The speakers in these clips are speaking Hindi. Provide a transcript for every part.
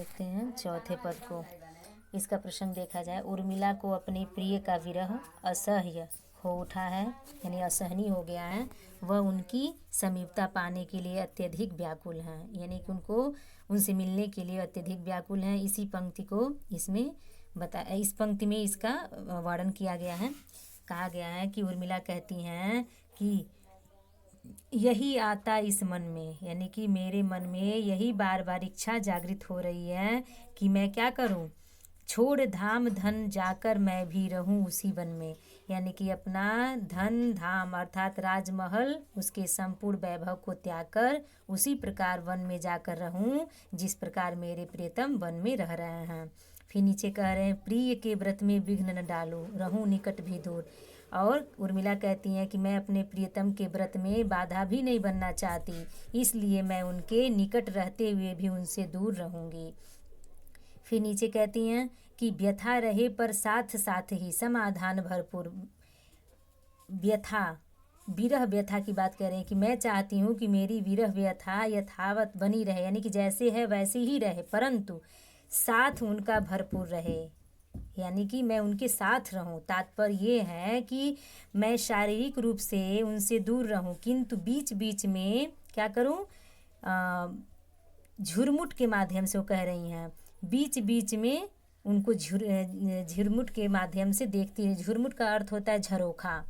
देखते हैं चौथे पद को। इसका प्रसंग देखा जाए, उर्मिला को अपने प्रिय का विरह असह्य हो उठा है, यानी असहनीय हो गया है। वह उनकी समीपता पाने के लिए अत्यधिक व्याकुल हैं, यानी कि उनको उनसे मिलने के लिए अत्यधिक व्याकुल हैं। इसी पंक्ति को इसमें इस पंक्ति में इसका वर्णन किया गया है। कहा गया है कि उर्मिला कहती हैं कि यही आता इस मन में, यानी कि मेरे मन में यही बार बार इच्छा जागृत हो रही है कि मैं क्या करूं, छोड़ धाम धन जाकर मैं भी रहूं उसी वन में, यानी कि अपना धन धाम अर्थात राजमहल उसके संपूर्ण वैभव को त्याग कर उसी प्रकार वन में जाकर रहूं जिस प्रकार मेरे प्रियतम वन में रह रहे हैं। फिर नीचे कह रहे हैं, प्रिय के व्रत में विघ्न न डालो, रहूं निकट भी दूर। और उर्मिला कहती हैं कि मैं अपने प्रियतम के व्रत में बाधा भी नहीं बनना चाहती, इसलिए मैं उनके निकट रहते हुए भी उनसे दूर रहूंगी। फिर नीचे कहती हैं कि व्यथा रहे पर साथ साथ ही समाधान भरपूर। व्यथा, विरह व्यथा की बात कर रहे हैं कि मैं चाहती हूँ कि मेरी विरह व्यथा यथावत बनी रहे, यानी कि जैसे है वैसे ही रहे, परंतु साथ उनका भरपूर रहे, यानी कि मैं उनके साथ रहूं। तात्पर्य ये है कि मैं शारीरिक रूप से उनसे दूर रहूं, किंतु बीच बीच में क्या करूं, झुरमुट के माध्यम से, वो कह रही हैं बीच बीच में उनको झुरमुट के माध्यम से देखती है। झुरमुट का अर्थ होता है झरोखा,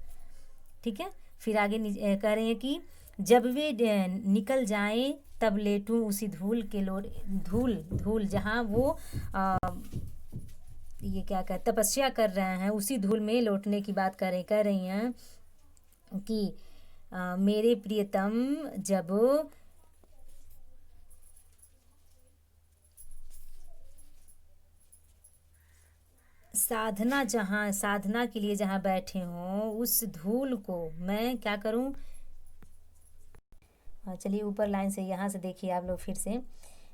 ठीक है। फिर आगे कह रहे हैं कि जब वे निकल जाएं तब लेटूं उसी धूल के धूल जहाँ वो ये क्या कहते तपस्या कर रहे हैं उसी धूल में लौटने की बात कह रही हैं कि मेरे प्रियतम जब साधना के लिए जहाँ बैठे हों उस धूल को मैं क्या करूं। चलिए ऊपर लाइन से यहाँ से देखिए आप लोग फिर से,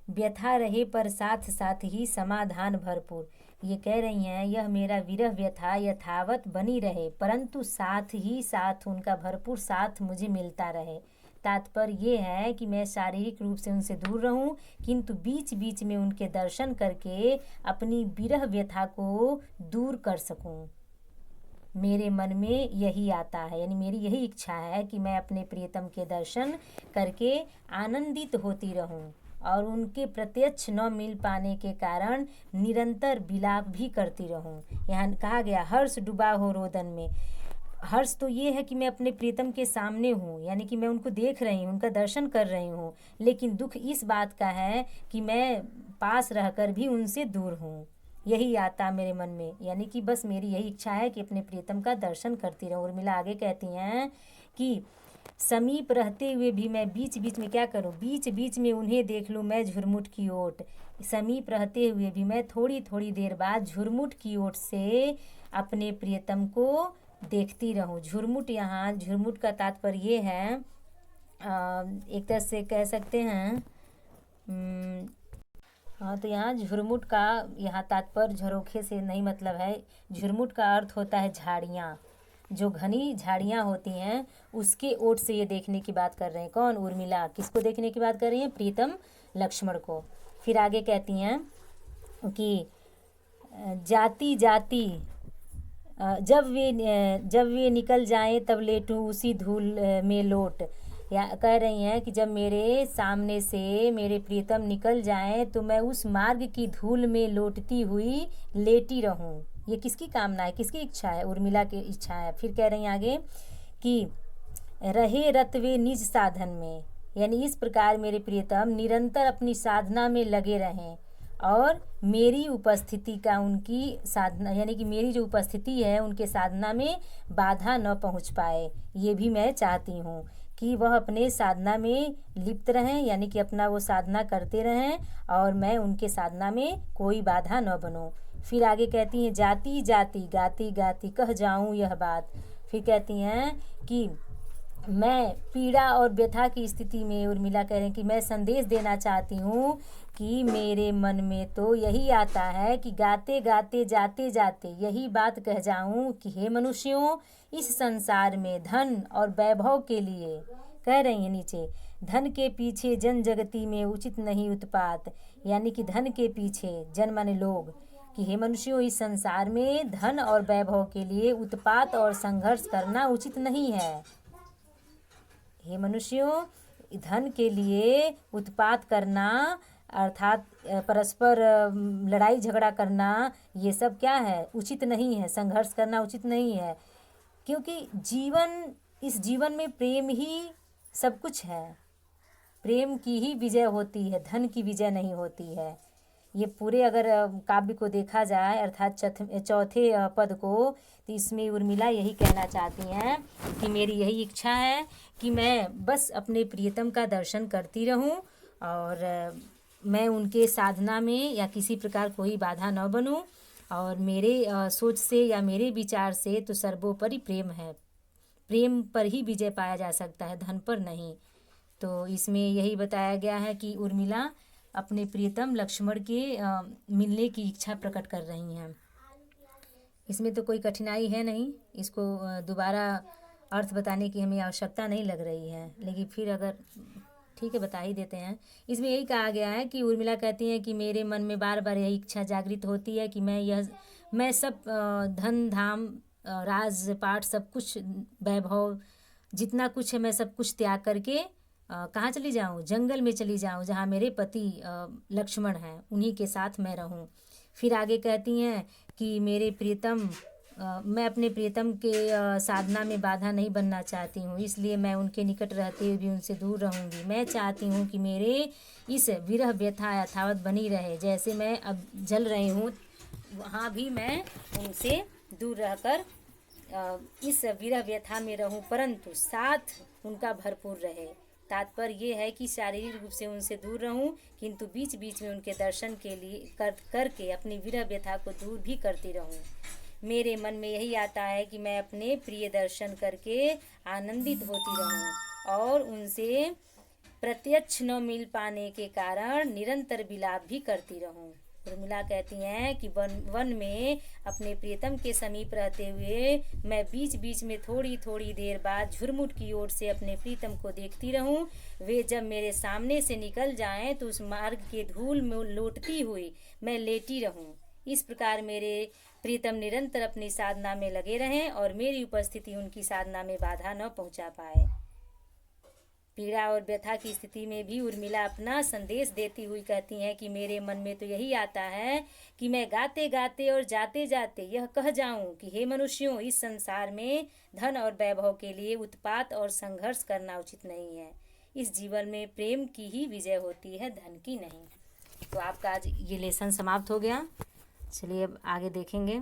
व्यथा रहे पर साथ साथ ही समाधान भरपूर। ये कह रही हैं यह मेरा विरह व्यथा यथावत बनी रहे, परंतु साथ ही साथ उनका भरपूर साथ मुझे मिलता रहे। तात्पर्य ये है कि मैं शारीरिक रूप से उनसे दूर रहूं, किंतु बीच बीच में उनके दर्शन करके अपनी विरह व्यथा को दूर कर सकूं। मेरे मन में यही आता है, यानी मेरी यही इच्छा है कि मैं अपने प्रियतम के दर्शन करके आनंदित होती रहूं और उनके प्रत्यक्ष न मिल पाने के कारण निरंतर विलाप भी करती रहूं। यहाँ कहा गया हर्ष डूबा हो रोदन में। हर्ष तो ये है कि मैं अपने प्रीतम के सामने हूँ, यानी कि मैं उनको देख रही हूँ, उनका दर्शन कर रही हूँ, लेकिन दुख इस बात का है कि मैं पास रहकर भी उनसे दूर हूँ। यही आता मेरे मन में, यानी कि बस मेरी यही इच्छा है कि अपने प्रीतम का दर्शन करती रहूँ। उर्मिला आगे कहती हैं कि समीप रहते हुए भी मैं बीच बीच में क्या करूं, बीच बीच में उन्हें देख लूं मैं झुरमुट की ओट। समीप रहते हुए भी मैं थोड़ी थोड़ी देर बाद झुरमुट की ओट से अपने प्रियतम को देखती रहूं। झुरमुट, यहाँ झुरमुट का तात्पर्य ये है, एक तरह से कह सकते हैं हाँ, तो यहाँ झुरमुट का यहाँ तात्पर्य झरोखे से नहीं मतलब है। झुरमुट का अर्थ होता है झाड़ियाँ, जो घनी झाड़ियाँ होती हैं उसके ओट से ये देखने की बात कर रहे हैं। कौन? उर्मिला। किसको देखने की बात कर रही हैं? प्रीतम लक्ष्मण को। फिर आगे कहती हैं कि जाती जाती जब वे निकल जाएं तब लेटूं उसी धूल में लोट। या कह रही हैं कि जब मेरे सामने से मेरे प्रियतम निकल जाएं तो मैं उस मार्ग की धूल में लौटती हुई लेटी रहूं। ये किसकी कामना है, किसकी इच्छा है? उर्मिला की इच्छा है। फिर कह रही हैं आगे कि रहे रत वे निज साधन में, यानी इस प्रकार मेरे प्रियतम निरंतर अपनी साधना में लगे रहें और मेरी उपस्थिति का उनकी साधना, यानी कि मेरी जो उपस्थिति है उनके साधना में बाधा न पहुंच पाए। ये भी मैं चाहती हूँ कि वह अपने साधना में लिप्त रहें, यानी कि अपना वो साधना करते रहें और मैं उनके साधना में कोई बाधा न बनूं। फिर आगे कहती हैं जाती जाती गाती गाती कह जाऊं यह बात। फिर कहती हैं कि मैं पीड़ा और व्यथा की स्थिति में, उर्मिला कह रहे हैं कि मैं संदेश देना चाहती हूँ कि मेरे मन में तो यही आता है कि गाते गाते जाते जाते यही बात कह जाऊँ कि हे मनुष्यों, इस संसार में धन और वैभव के लिए, कह रही हैं नीचे, धन के पीछे जन जगती में उचित नहीं उत्पात। यानी कि धन के पीछे जन माने लोग, कि हे मनुष्यों, इस संसार में धन और वैभव के लिए उत्पात और संघर्ष करना उचित नहीं है। हे मनुष्यों, धन के लिए उत्पात करना अर्थात परस्पर लड़ाई झगड़ा करना, ये सब क्या है, उचित नहीं है। संघर्ष करना उचित नहीं है, क्योंकि इस जीवन में प्रेम ही सब कुछ है। प्रेम की ही विजय होती है, धन की विजय नहीं होती है। ये पूरे अगर काव्य को देखा जाए अर्थात चौथे पद को, तो इसमें उर्मिला यही कहना चाहती हैं कि मेरी यही इच्छा है कि मैं बस अपने प्रियतम का दर्शन करती रहूं और मैं उनके साधना में या किसी प्रकार कोई बाधा न बनूं। और मेरे सोच से या मेरे विचार से तो सर्वोपरि प्रेम है। प्रेम पर ही विजय पाया जा सकता है, धन पर नहीं। तो इसमें यही बताया गया है कि उर्मिला अपने प्रियतम लक्ष्मण के मिलने की इच्छा प्रकट कर रही हैं। इसमें तो कोई कठिनाई है नहीं, इसको दोबारा अर्थ बताने की हमें आवश्यकता नहीं लग रही है, लेकिन फिर अगर ठीक है बता ही देते हैं। इसमें यही कहा गया है कि उर्मिला कहती हैं कि मेरे मन में बार बार यही इच्छा जागृत होती है कि मैं सब धन धाम राजपाट सब कुछ वैभव जितना कुछ है मैं सब कुछ त्याग करके कहाँ चली जाऊँ, जंगल में चली जाऊँ जहाँ मेरे पति लक्ष्मण हैं, उन्हीं के साथ मैं रहूँ। फिर आगे कहती हैं कि मेरे प्रियतम मैं अपने प्रियतम के साधना में बाधा नहीं बनना चाहती हूँ, इसलिए मैं उनके निकट रहते हुए भी उनसे दूर रहूँगी। मैं चाहती हूँ कि मेरे इस विरह व्यथा यथावत बनी रहे, जैसे मैं अब जल रही हूँ वहाँ भी मैं उनसे दूर रहकर इस विरह व्यथा में रहूं, परंतु साथ उनका भरपूर रहे। तात्पर्य ये है कि शारीरिक रूप से उनसे दूर रहूं, किंतु बीच बीच में उनके दर्शन के लिए करके अपनी विरह व्यथा को दूर भी करती रहूं। मेरे मन में यही आता है कि मैं अपने प्रिय दर्शन करके आनंदित होती रहूं और उनसे प्रत्यक्ष न मिल पाने के कारण निरंतर विलाप भी करती रहूं। उर्मिला कहती हैं कि वन में अपने प्रियतम के समीप रहते हुए मैं बीच बीच में थोड़ी थोड़ी देर बाद झुरमुट की ओर से अपने प्रीतम को देखती रहूं। वे जब मेरे सामने से निकल जाएं तो उस मार्ग के धूल में लौटती हुई मैं लेटी रहूं। इस प्रकार मेरे प्रीतम निरंतर अपनी साधना में लगे रहें और मेरी उपस्थिति उनकी साधना में बाधा न पहुंचा पाए। पीड़ा और व्यथा की स्थिति में भी उर्मिला अपना संदेश देती हुई कहती हैं कि मेरे मन में तो यही आता है कि मैं गाते गाते और जाते जाते यह कह जाऊं कि हे मनुष्यों, इस संसार में धन और वैभव के लिए उत्पात और संघर्ष करना उचित नहीं है। इस जीवन में प्रेम की ही विजय होती है, धन की नहीं। तो आपका आज ये लेसन समाप्त हो गया। चलिए अब आगे देखेंगे।